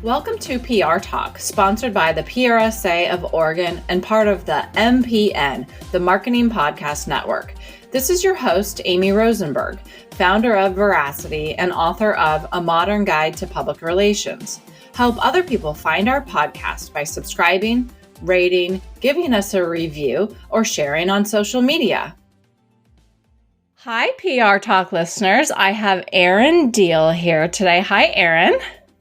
Welcome to PR Talk, sponsored by the PRSA of Oregon and part of the MPN, the Marketing Podcast Network. This is your host, Amy Rosenberg, founder of Veracity and author of A Modern Guide to Public Relations. Help other people find our podcast by subscribing, rating, giving us a review, or sharing on social media. Hi, PR Talk listeners. I have Erin Diehl here today. Hi, Erin.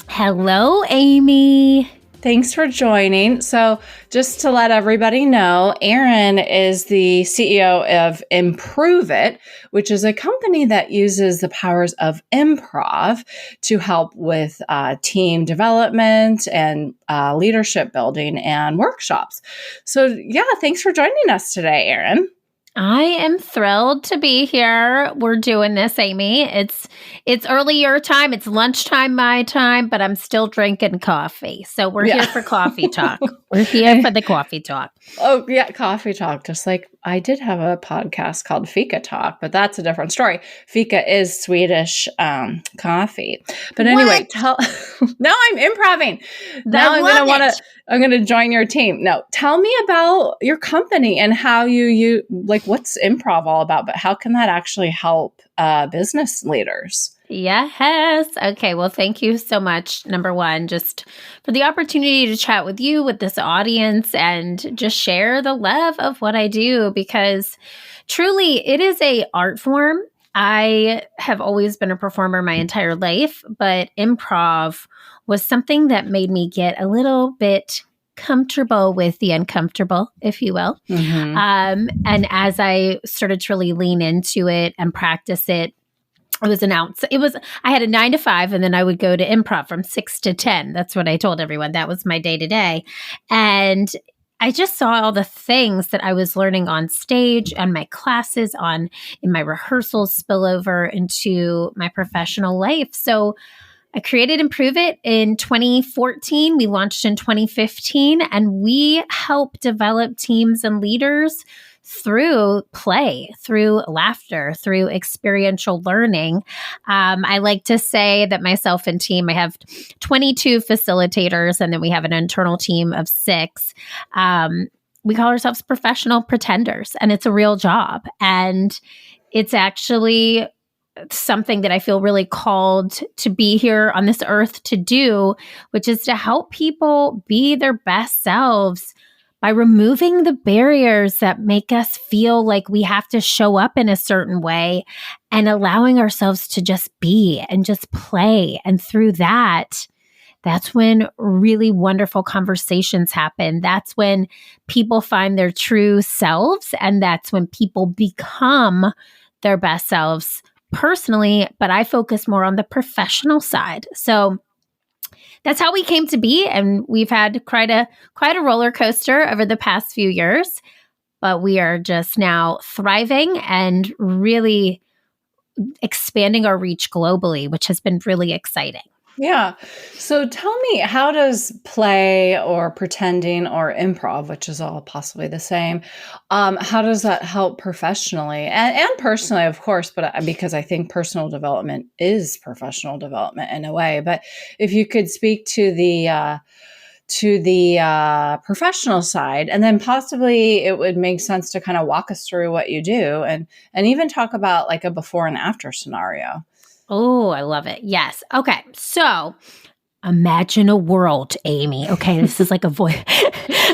Hello, Amy. Thanks for joining. So just to let everybody know, Erin is the CEO of Improve, which is a company that uses the powers of improv to help with team development and leadership building and workshops. So yeah, thanks for joining us today, Erin. I am thrilled to be here. We're doing this, Amy. It's early your time. It's lunchtime my time, but I'm still drinking coffee. So we're here for coffee talk. We're here for the coffee talk. Oh, yeah, coffee talk. Just like I did have a podcast called Fika Talk, but that's a different story. Fika is Swedish coffee. But anyway, now I'm improving. Now I'm going to join your team. No, tell me about your company and how you what's improv all about, but how can that actually help business leaders? Yes. Okay. Well, thank you so much. Number one, just for the opportunity to chat with you, with this audience, and just share the love of what I do, because truly it is an art form. I have always been a performer my entire life, but improv was something that made me get a little bit comfortable with the uncomfortable, if you will. Mm-hmm. And as I started to really lean into it and practice it, I had a 9 to 5, and then I would go to improv from 6 to 10. That's what I told everyone. That was my day to day. And I just saw all the things that I was learning on stage and my classes in my rehearsals spill over into my professional life. So I created Improve It in 2014. We launched in 2015, and we help develop teams and leaders through play, through laughter, through experiential learning. I like to say that myself and team, I have 22 facilitators, and then we have an internal team of 6. We call ourselves professional pretenders, and it's a real job. And it's actually something that I feel really called to be here on this earth to do, which is to help people be their best selves by removing the barriers that make us feel like we have to show up in a certain way, and allowing ourselves to just be and just play. And through that's when really wonderful conversations happen. That's when people find their true selves, and that's when people become their best selves personally, but I focus more on the professional side. So that's how we came to be, and we've had quite a roller coaster over the past few years, but we are just now thriving and really expanding our reach globally, which has been really exciting. Yeah. So tell me, how does play or pretending or improv, which is all possibly the same, how does that help professionally and personally, of course, but because I think personal development is professional development in a way. But if you could speak to the professional side, and then possibly it would make sense to kind of walk us through what you do and even talk about like a before and after scenario. Oh, I love it. Yes. Okay. So imagine a world, Amy. Okay. This is like a voice.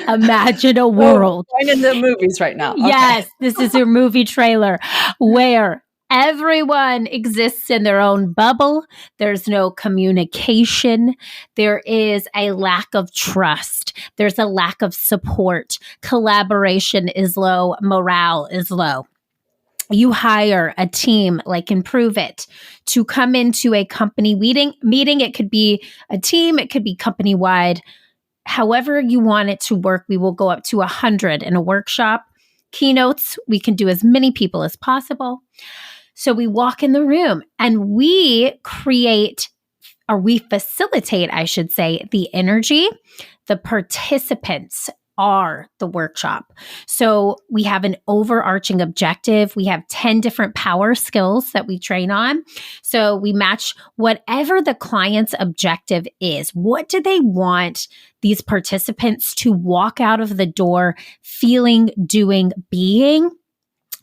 Imagine a world. We're in the movies right now. Okay. Yes. This is your movie trailer where everyone exists in their own bubble. There's no communication. There is a lack of trust. There's a lack of support. Collaboration is low. Morale is low. You hire a team like Improve It to come into a company meeting. It could be a team. It could be company-wide. However you want it to work, we will go up to 100 in a workshop. Keynotes, we can do as many people as possible. So we walk in the room and we facilitate, I should say, the energy. The participants are the workshop. So we have an overarching objective. We have 10 different power skills that we train on. So we match whatever the client's objective is. What do they want these participants to walk out of the door feeling, doing, being?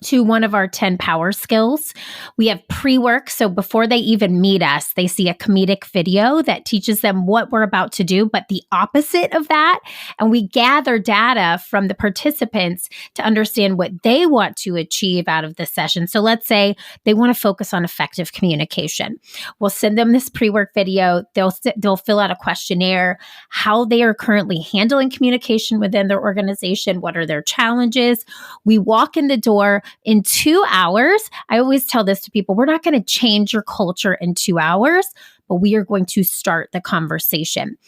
To one of our 10 power skills. We have pre-work. So before they even meet us, they see a comedic video that teaches them what we're about to do, but the opposite of that. And we gather data from the participants to understand what they want to achieve out of the session. So let's say they want to focus on effective communication. We'll send them this pre-work video. They'll fill out a questionnaire, how they are currently handling communication within their organization. What are their challenges? We walk in the door. In 2 hours, I always tell this to people, we're not going to change your culture in 2 hours, but we are going to start the conversation.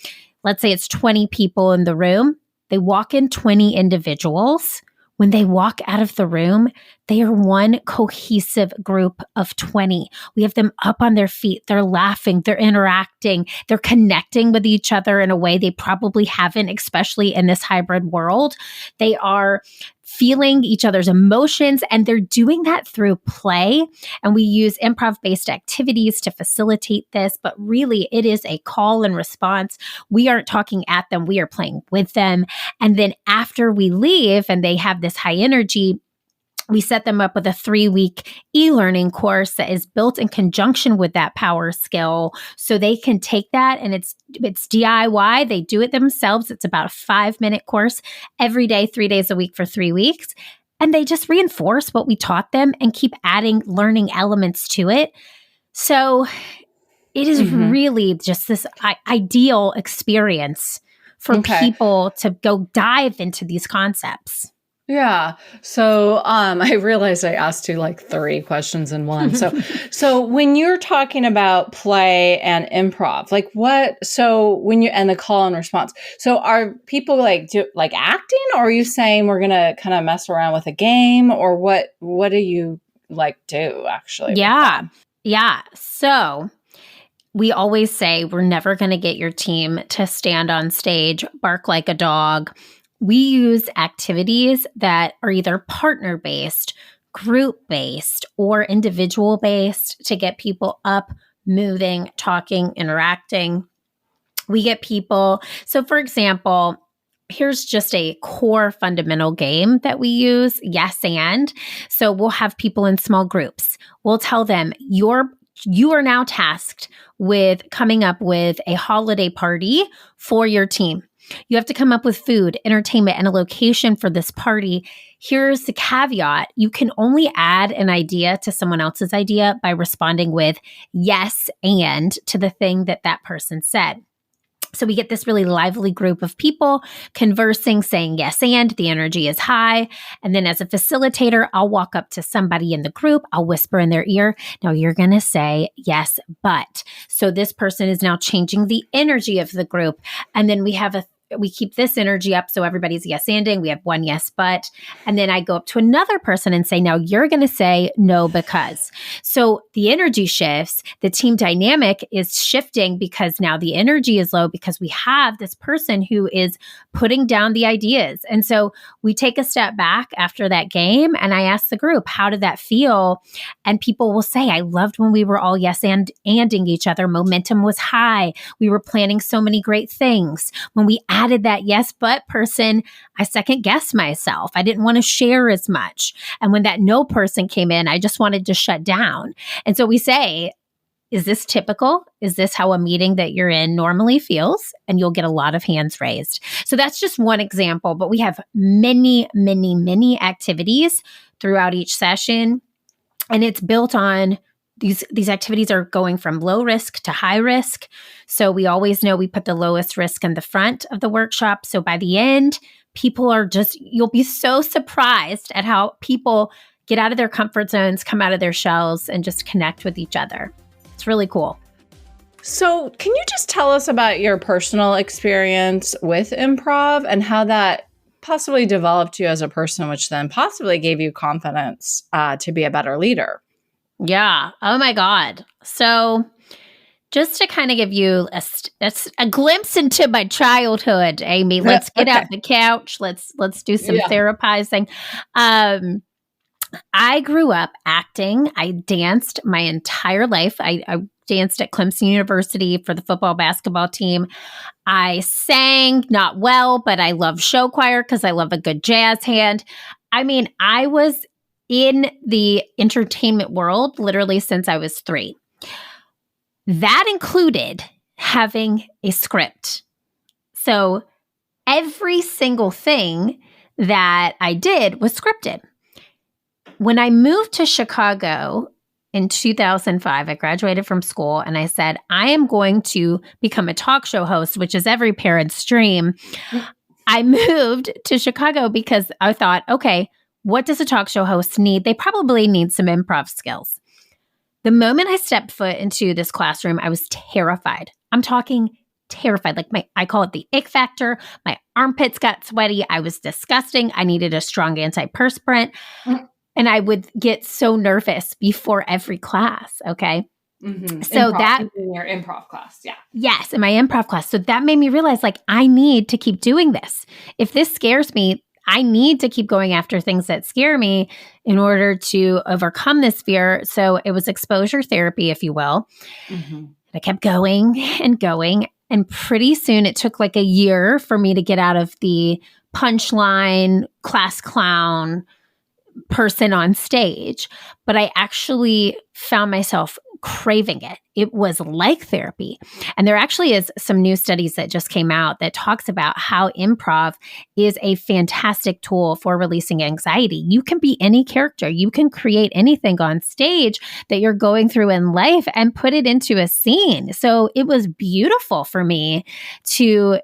Let's say it's 20 people in the room. They walk in 20 individuals. When they walk out of the room, they are one cohesive group of 20. We have them up on their feet. They're laughing. They're interacting. They're connecting with each other in a way they probably haven't, especially in this hybrid world. They are feeling each other's emotions, and they're doing that through play. And we use improv-based activities to facilitate this, but really it is a call and response. We aren't talking at them, we are playing with them. And then after we leave and they have this high energy, we set them up with a 3-week e-learning course that is built in conjunction with that power skill. So they can take that, and it's DIY. They do it themselves. It's about a 5-minute course every day, 3 days a week for 3 weeks. And they just reinforce what we taught them and keep adding learning elements to it. So it is really just this ideal experience for people to go dive into these concepts. Yeah. So I realized I asked you like 3 questions in one. So when you're talking about play and improv, like and the call and response, so are people like acting, or are you saying we're going to kind of mess around with a game, or what do you like do actually? Yeah. Yeah. So we always say we're never going to get your team to stand on stage, bark like a dog. We use activities that are either partner-based, group-based, or individual-based to get people up, moving, talking, interacting. We get people, so for example, here's just a core fundamental game that we use, yes and. So we'll have people in small groups. We'll tell them, you are now tasked with coming up with a holiday party for your team. You have to come up with food, entertainment, and a location for this party. Here's the caveat. You can only add an idea to someone else's idea by responding with yes and to the thing that person said. So we get this really lively group of people conversing, saying yes and, the energy is high. And then as a facilitator, I'll walk up to somebody in the group, I'll whisper in their ear, now you're going to say yes, but. So this person is now changing the energy of the group. And then we keep this energy up so everybody's yes-anding. We have one yes, but. And then I go up to another person and say, now you're going to say no, because. So the energy shifts. The team dynamic is shifting because now the energy is low because we have this person who is putting down the ideas. And so we take a step back after that game and I ask the group, how did that feel? And people will say, I loved when we were all yes-anding each other. Momentum was high. We were planning so many great things. When we added that yes, but person, I second guessed myself. I didn't want to share as much. And when that no person came in, I just wanted to shut down. And so we say, is this typical? Is this how a meeting that you're in normally feels? And you'll get a lot of hands raised. So that's just one example, but we have many, many, many activities throughout each session. And it's built on these activities are going from low risk to high risk. So we always know we put the lowest risk in the front of the workshop. So by the end, people are you'll be so surprised at how people get out of their comfort zones, come out of their shells, and just connect with each other. It's really cool. So can you just tell us about your personal experience with improv and how that possibly developed you as a person, which then possibly gave you confidence to be a better leader? Yeah. Oh my God. So just to kind of give you a glimpse into my childhood, Amy, let's get out the couch. Let's do some therapizing. I grew up acting. I danced my entire life. I danced at Clemson University for the football basketball team. I sang, not well, but I love show choir because I love a good jazz hand. I mean, I was in the entertainment world literally since I was 3. That included having a script. So every single thing that I did was scripted. When I moved to Chicago in 2005, I graduated from school and I said, I am going to become a talk show host, which is every parent's dream. I moved to Chicago because I thought, okay, what does a talk show host need? They probably need some improv skills. The moment I stepped foot into this classroom, I was terrified. I'm talking terrified. Like I call it the ick factor. My armpits got sweaty. I was disgusting. I needed a strong antiperspirant. And I would get so nervous before every class. Okay. Mm-hmm. So in your improv class. Yeah. Yes. In my improv class. So that made me realize like, I need to keep doing this. If this scares me, I need to keep going after things that scare me in order to overcome this fear. So it was exposure therapy, if you will. Mm-hmm. I kept going and going. And pretty soon it took like a year for me to get out of the punchline, class clown person on stage, but I actually found myself craving it. It was like therapy. And there actually is some new studies that just came out that talks about how improv is a fantastic tool for releasing anxiety. You can be any character. You can create anything on stage that you're going through in life and put it into a scene. So it was beautiful for me to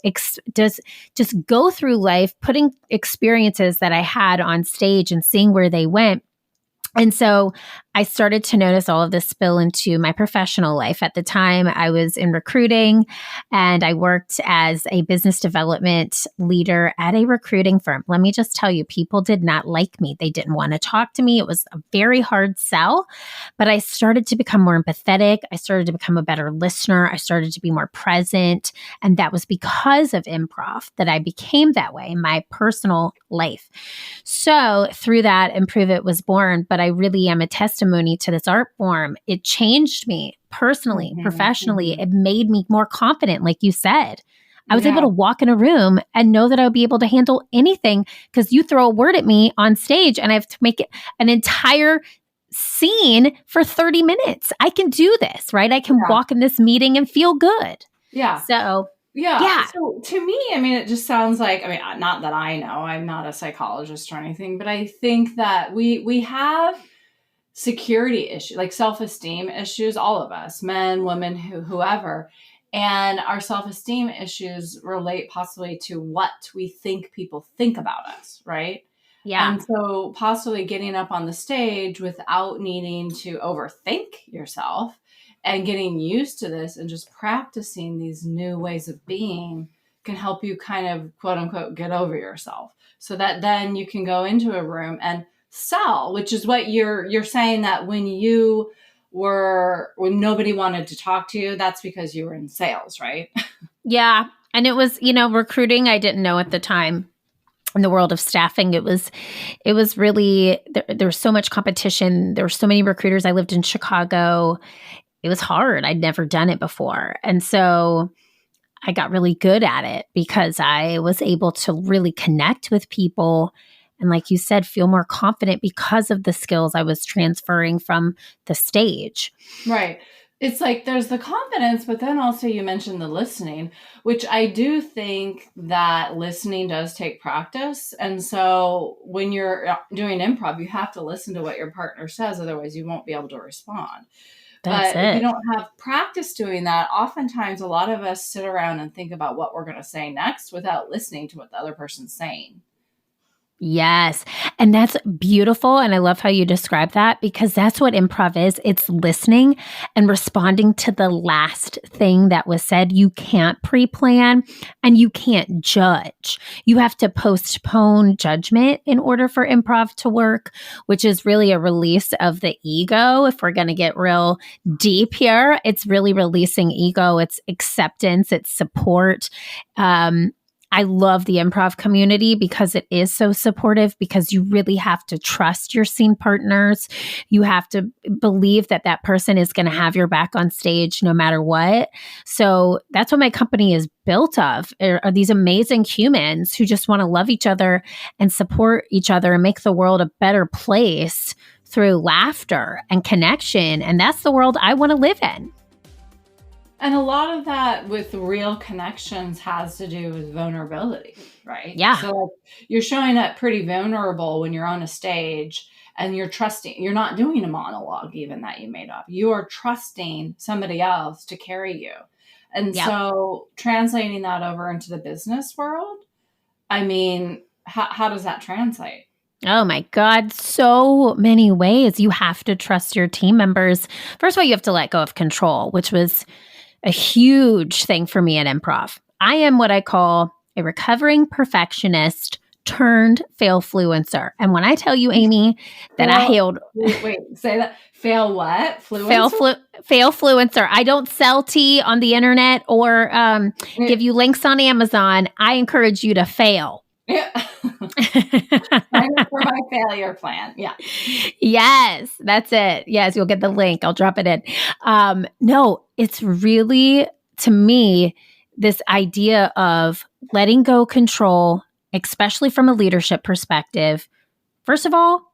just go through life, putting experiences that I had on stage and seeing where they went. And so I started to notice all of this spill into my professional life. At the time, I was in recruiting and I worked as a business development leader at a recruiting firm. Let me just tell you, people did not like me. They didn't want to talk to me. It was a very hard sell, but I started to become more empathetic. I started to become a better listener. I started to be more present. And that was because of improv that I became that way in my personal life. So through that, Improve It was born, but I really am a testimony to this art form. It changed me personally, professionally. It made me more confident, like you said. I was able to walk in a room and know that I would be able to handle anything because you throw a word at me on stage and I have to make it an entire scene for 30 minutes. I can do this, right? I can walk in this meeting and feel good. Yeah. So yeah. So to me, I mean, it just sounds like, I mean, not that I know, I'm not a psychologist or anything, but I think that we have security issues, like self-esteem issues, all of us, men, women, whoever, and our self-esteem issues relate possibly to what we think people think about us, right? Yeah. And so possibly getting up on the stage without needing to overthink yourself and getting used to this and just practicing these new ways of being can help you kind of, quote unquote, get over yourself so that then you can go into a room and sell, which is what you're saying, that when nobody wanted to talk to you, that's because you were in sales, right? Yeah. And it was, recruiting, I didn't know at the time. In the world of staffing, it was really, there was so much competition. There were so many recruiters. I lived in Chicago. It was hard. I'd never done it before. And so I got really good at it because I was able to really connect with people. And like you said, feel more confident because of the skills I was transferring from the stage. Right. It's like there's the confidence, but then also you mentioned the listening, which I do think that listening does take practice. And so when you're doing improv, you have to listen to what your partner says. Otherwise, you won't be able to respond. But if you don't have practice doing that, oftentimes a lot of us sit around and think about what we're going to say next without listening to what the other person's saying. Yes. And that's beautiful. And I love how you describe that because that's what improv is. It's listening and responding to the last thing that was said. You can't pre-plan and you can't judge. You have to postpone judgment in order for improv to work, which is really a release of the ego. If we're going to get real deep here, it's really releasing ego. It's acceptance. It's support. I love the improv community because it is so supportive because you really have to trust your scene partners. You have to believe that that person is going to have your back on stage no matter what. So that's what my company is built of are these amazing humans who just want to love each other and support each other and make the world a better place through laughter and connection. And that's the world I want to live in. And a lot of that with real connections has to do with vulnerability, right? Yeah. So like, you're showing up pretty vulnerable when you're on a stage and you're trusting, you're not doing a monologue even that you made up. You are trusting somebody else to carry you. And so translating that over into the business world, I mean, how does that translate? Oh my God, so many ways. You have to trust your team members. First of all, you have to let go of control, which was a huge thing for me at improv. I am what I call a recovering perfectionist turned fail-fluencer. And when I tell you, Amy, that I hailed... Wait, say that. Fail what? Fluencer? Fail-fluencer. I don't sell tea on the internet or give you links on Amazon. I encourage you to fail. Yeah. Sign up for my failure plan. Yeah. Yes, that's it. Yes, you'll get the link. I'll drop it in. No, it's really, to me, this idea of letting go control, especially from a leadership perspective. First of all,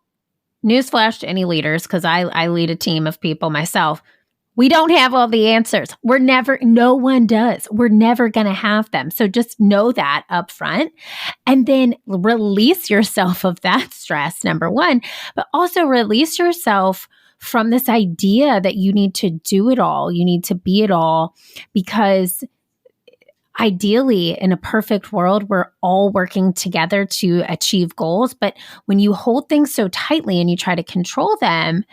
newsflash to any leaders, because I lead a team of people myself. We don't have all the answers. No one does. We're never going to have them. So just know that up front and then release yourself of that stress, number one, but also release yourself from this idea that you need to do it all. You need to be it all because ideally in a perfect world, we're all working together to achieve goals. But when you hold things so tightly and you try to control them,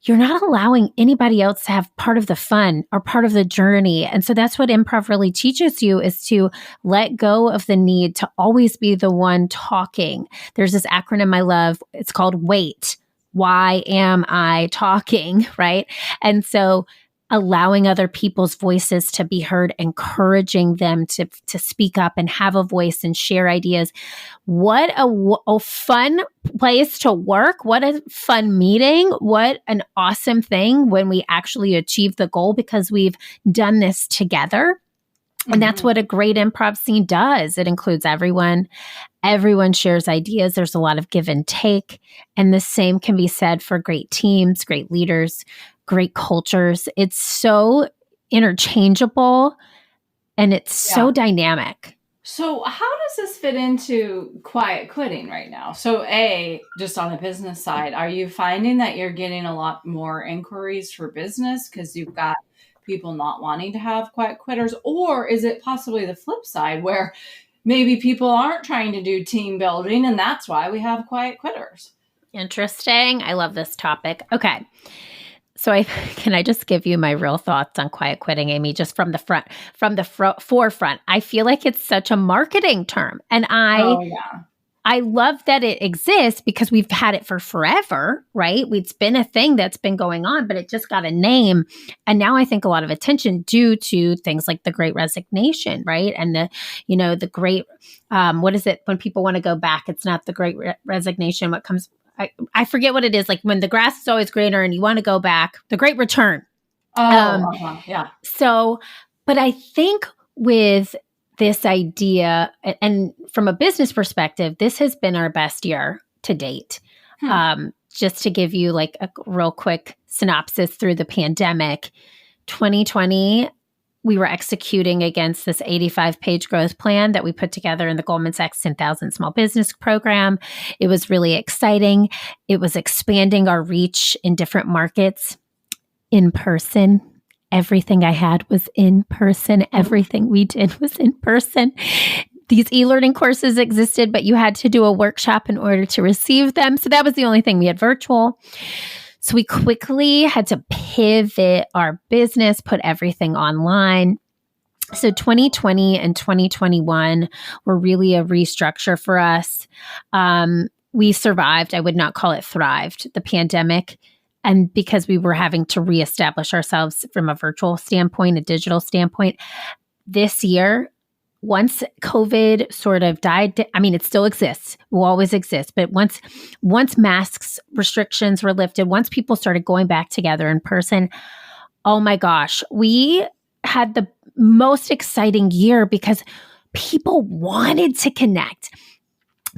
you're not allowing anybody else to have part of the fun or part of the journey. And so that's what improv really teaches you is to let go of the need to always be the one talking. There's this acronym I love. It's called WAIT. Why am I talking? Right? And so allowing other people's voices to be heard, encouraging them to speak up and have a voice and share ideas. What a fun place to work. What a fun meeting. What an awesome thing when we actually achieve the goal because we've done this together. And that's what a great improv scene does. It includes everyone. Everyone shares ideas. There's a lot of give and take. And the same can be said for great teams, great leaders, great cultures. It's so interchangeable and it's so dynamic. So how does this fit into quiet quitting right now? So just on the business side, are you finding that you're getting a lot more inquiries for business because you've got people not wanting to have quiet quitters? Or is it possibly the flip side where maybe people aren't trying to do team building and that's why we have quiet quitters? Interesting. I love this topic. Okay. So can I just give you my real thoughts on quiet quitting, Amy, just from the forefront? I feel like it's such a marketing term. And I love that it exists because we've had it for forever, right? It's been a thing that's been going on, but it just got a name. And now I think a lot of attention due to things like the Great Resignation, right? And the great, what is it when people want to go back? It's not the Great Resignation. What comes, I forget what it is. Like when the grass is always greener and you want to go back, the Great Return. Yeah. So, but I think with this idea, and from a business perspective, this has been our best year to date. Just to give you like a real quick synopsis through the pandemic, 2020, we were executing against this 85-page growth plan that we put together in the Goldman Sachs 10,000 Small Business Program. It was really exciting. It was expanding our reach in different markets in person. Everything I had was in person. Everything we did was in person. these e-learning courses existed, but you had to do a workshop in order to receive them. So that was the only thing. We had virtual. So we quickly had to pivot our business, put everything online. So 2020 and 2021 were really a restructure for us. We survived. I would not call it thrived, the pandemic. And because we were having to reestablish ourselves from a virtual standpoint, a digital standpoint, this year, once COVID sort of died, I mean, it still exists, will always exist. But once masks restrictions were lifted, once people started going back together in person, oh my gosh, we had the most exciting year because people wanted to connect.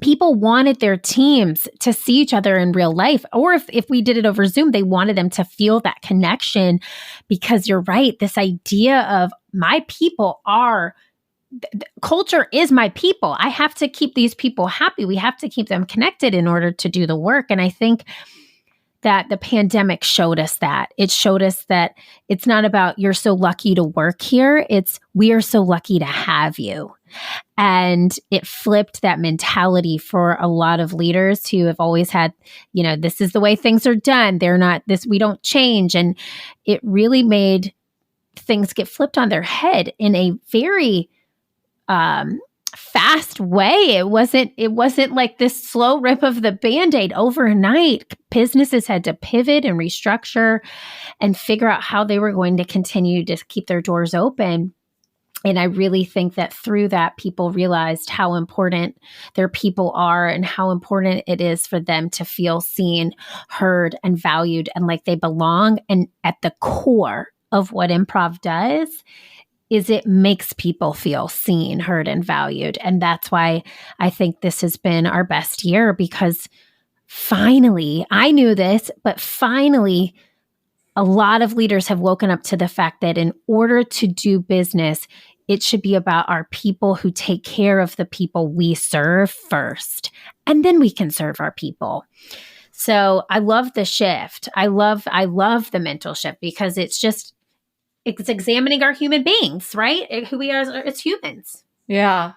People wanted their teams to see each other in real life. Or if we did it over Zoom, they wanted them to feel that connection, because you're right. This idea of my people are, culture is my people. I have to keep these people happy. We have to keep them connected in order to do the work. And I think that the pandemic showed us that. It showed us that it's not about you're so lucky to work here. It's we are so lucky to have you. And it flipped that mentality for a lot of leaders who have always had, this is the way things are done. They're not this, we don't change. And it really made things get flipped on their head in a very fast way. It wasn't like this slow rip of the Band-Aid overnight. Businesses had to pivot and restructure and figure out how they were going to continue to keep their doors open. And I really think that through that, people realized how important their people are and how important it is for them to feel seen, heard, and valued, and like they belong. And at the core of what improv does is it makes people feel seen, heard, and valued. And that's why I think this has been our best year, because finally, I knew this, but finally, a lot of leaders have woken up to the fact that in order to do business, it should be about our people who take care of the people we serve first, and then we can serve our people. So I love the shift. I love the mental shift, because it's examining our human beings, right? Who we are as humans. Yeah.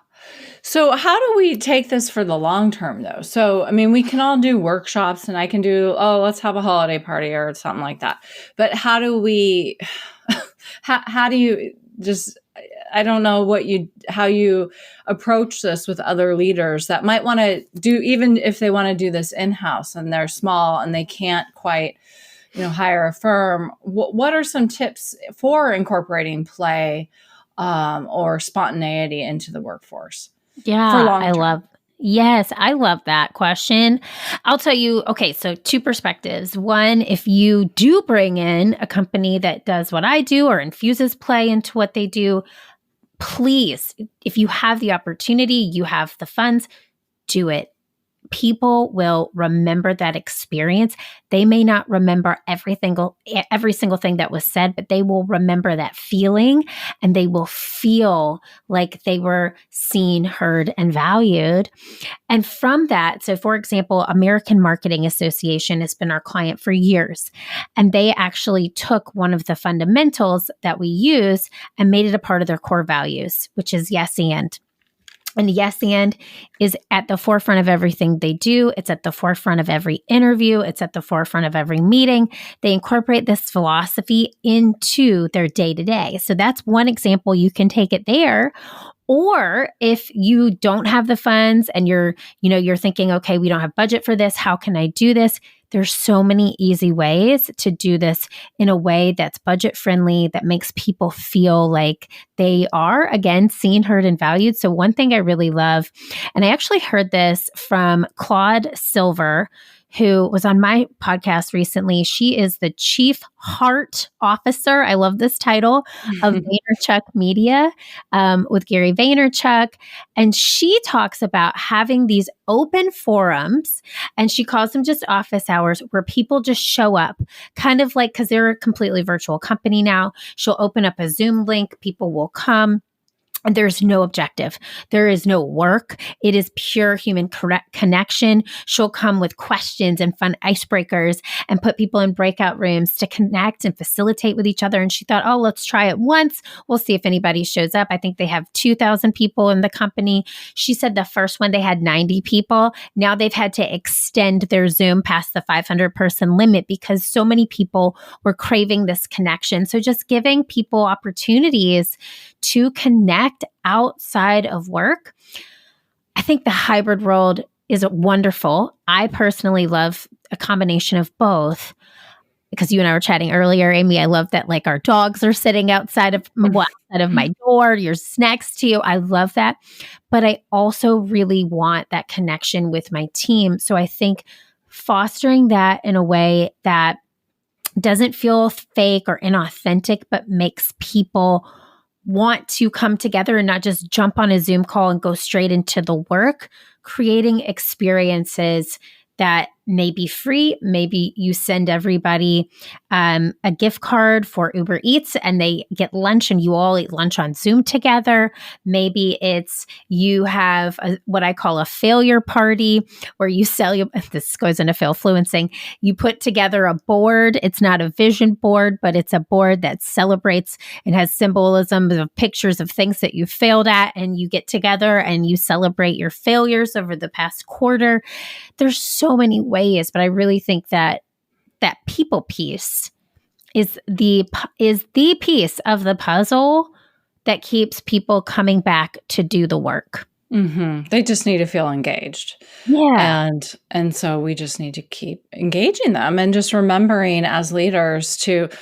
So how do we take this for the long term, though? So, I mean, we can all do workshops, and I can do, let's have a holiday party or something like that. But how do we, how do you just, I don't know how you approach this with other leaders that might want to do, even if they want to do this in-house and they're small and they can't quite, hire a firm. What are some tips for incorporating play or spontaneity into the workforce? Yeah, I love that question. I'll tell you, okay, so two perspectives. One, if you do bring in a company that does what I do or infuses play into what they do, please, if you have the opportunity, you have the funds, do it. People will remember that experience. They may not remember every single thing that was said, but they will remember that feeling, and they will feel like they were seen, heard, and valued. And from that, so for example, American Marketing Association has been our client for years, and they actually took one of the fundamentals that we use and made it a part of their core values, which is yes and. And yes and is at the forefront of everything they do. It's at the forefront of every interview. It's at the forefront of every meeting. They incorporate this philosophy into their day-to-day. So that's one example. You can take it there. Or if you don't have the funds and you're thinking, okay, we don't have budget for this. How can I do this? There's so many easy ways to do this in a way that's budget friendly, that makes people feel like they are, again, seen, heard, and valued. So one thing I really love, and I actually heard this from Claude Silver, who was on my podcast recently. She is the Chief Heart Officer, I love this title, of Vaynerchuk Media, with Gary Vaynerchuk. And she talks about having these open forums, and she calls them just office hours, where people just show up, kind of like, because they're a completely virtual company now. She'll open up a Zoom link, people will come. There's no objective. There is no work. It is pure human connection. She'll come with questions and fun icebreakers and put people in breakout rooms to connect and facilitate with each other. And she thought, oh, let's try it once. We'll see if anybody shows up. I think they have 2,000 people in the company. She said the first one, they had 90 people. Now they've had to extend their Zoom past the 500 person limit because so many people were craving this connection. So just giving people opportunities to connect outside of work. I think the hybrid world is wonderful. I personally love a combination of both because you and I were chatting earlier, Amy. I love that like our dogs are sitting outside of my door. Yours next to you. I love that. But I also really want that connection with my team. So I think fostering that in a way that doesn't feel fake or inauthentic, but makes people want to come together and not just jump on a Zoom call and go straight into the work, creating experiences that may be free. Maybe you send everybody a gift card for Uber Eats and they get lunch and you all eat lunch on Zoom together. Maybe it's you have what I call a failure party where you this goes into Phil Fluencing. You put together a board. It's not a vision board, but it's a board that celebrates and has symbolism of pictures of things that you failed at, and you get together and you celebrate your failures over the past quarter. There's so many ways, but I really think that that people piece is the piece of the puzzle that keeps people coming back to do the work. Mm-hmm. They just need to feel engaged. Yeah. And so we just need to keep engaging them and just remembering as leaders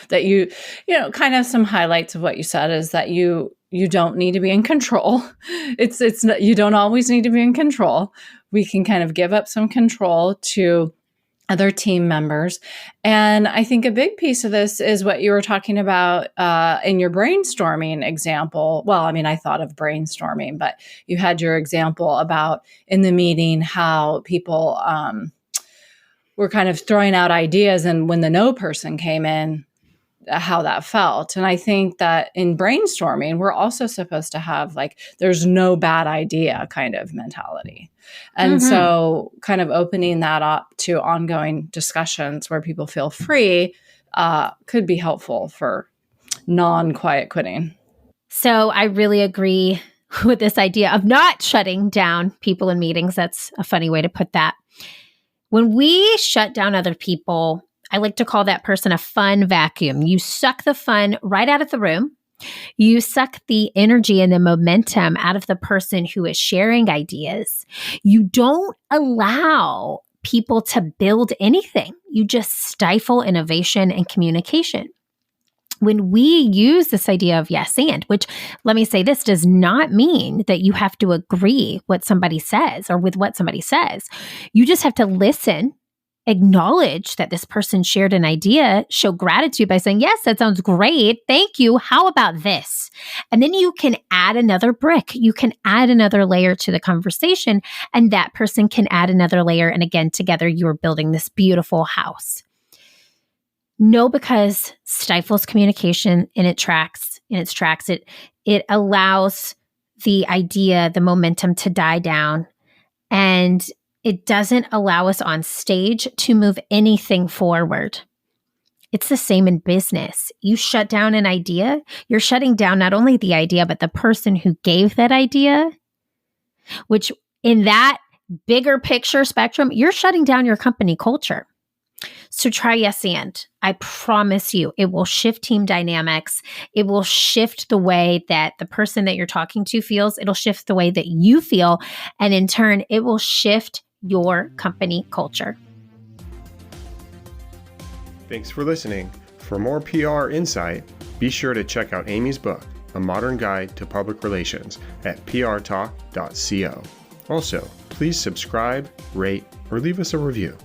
that you know, kind of some highlights of what you said is that you don't need to be in control. It's not, you don't always need to be in control. We can kind of give up some control to other team members. And I think a big piece of this is what you were talking about in your brainstorming example. Well, I mean, I thought of brainstorming, but you had your example about in the meeting how people were kind of throwing out ideas, and when the no person came in, how that felt. And I think that in brainstorming, we're also supposed to have like, there's no bad idea kind of mentality. And so kind of opening that up to ongoing discussions where people feel free could be helpful for non-quiet quitting. So I really agree with this idea of not shutting down people in meetings. That's a funny way to put that. When we shut down other people, I like to call that person a fun vacuum. You suck the fun right out of the room. You suck the energy and the momentum out of the person who is sharing ideas. You don't allow people to build anything. You just stifle innovation and communication. When we use this idea of yes and, which let me say this does not mean that you have to agree what somebody says or with what somebody says. You just have to listen, acknowledge that this person shared an idea, show gratitude by saying, yes, that sounds great. Thank you. How about this? And then you can add another brick. You can add another layer to the conversation, and that person can add another layer. And again, together you're building this beautiful house. No, because stifles communication in its tracks. It allows the idea, the momentum to die down, and it doesn't allow us on stage to move anything forward. It's the same in business. You shut down an idea, you're shutting down not only the idea, but the person who gave that idea, which in that bigger picture spectrum, you're shutting down your company culture. So try yes and. I promise you, it will shift team dynamics. It will shift the way that the person that you're talking to feels. It'll shift the way that you feel. And in turn, it will shift your company culture. Thanks for listening. For more PR insight, be sure to check out Amy's book, A Modern Guide to Public Relations, at prtalk.co. Also, please subscribe, rate, or leave us a review.